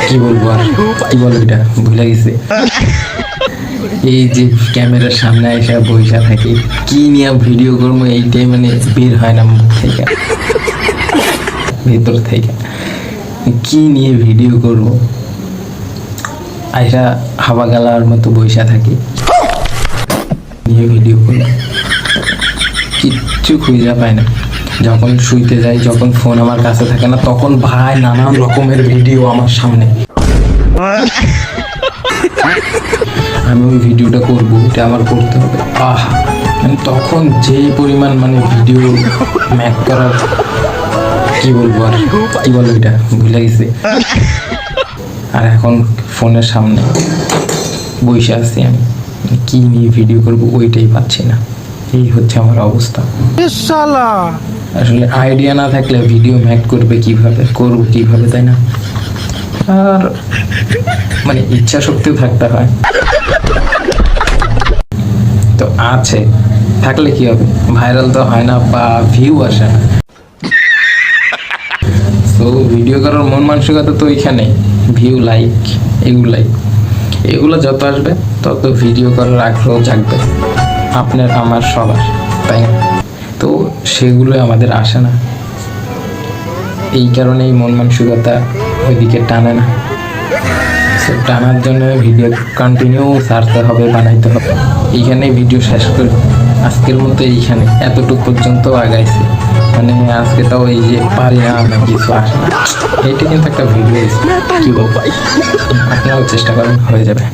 কি বলবো আর কি বলো, এটা ভুলে গেছে। এই যে ক্যামেরার সামনে এসে বইসা থাকি, কি নিয়ে ভিডিও করবো এইটাই মানে বের হয় না মুখ থেকে, ভেতর থেকে কি নিয়ে ভিডিও করব। আইসা হাওয়া গালার মতো বইসা থাকি, নিয়ে ভিডিও করব কিচ্ছু খুঁজে পায় না। যখন শুইতে যাই, যখন ফোন আমার কাছে থাকে না, তখন ভাই নানান রকমের ভিডিও আমার সামনে। আমি ওই ভিডিওটা করবো, এটা আমার করতে হবে। মানে তখন যে পরিমাণ মানে ভিডিও ম্যাক করার, কি বলবো আর কি বলো, এটা ভুলে গেছি। আর এখন ফোনের সামনে বসে আছি, আমি কি নিয়ে ভিডিও করব ওইটাই পাচ্ছি না। এই হচ্ছে আমার অবস্থা। আসলে আইডিয়া না থাকলে ভিডিও ম্যাক করবো কিভাবে, তাই না? আর মানে ইচ্ছা শক্তিও থাকতে হয়, তো আছে, থাকলে কি হবে, ভাইরাল তো হয় না বা ভিউ আসে না। তো ভিডিও করার মন মানসিকতা তো এখানে, ভিউ লাইক এগুলো যত আসবে তত ভিডিও করার আগ্রহ জাগবে আপনার আমার সবার, তাই না? তো সেগুলো আমাদের আসে না, এই কারণেই মন মানসিকতা ওইদিকে টানে না। টানার জন্য ভিডিও কন্টিনিউ ছাড়তে হবে, বানাইতে হবে। এইখানেই ভিডিও শেষ করি আজকের মতো, এইখানে এতটুকু পর্যন্ত আগাইছি। মানে আজকে তাও এই যে পারি না, আমি কিছু আসে না, এইটা কিন্তু একটা ভিডিও কি বলবো, আপনারাও চেষ্টা করেন, হয়ে যাবে।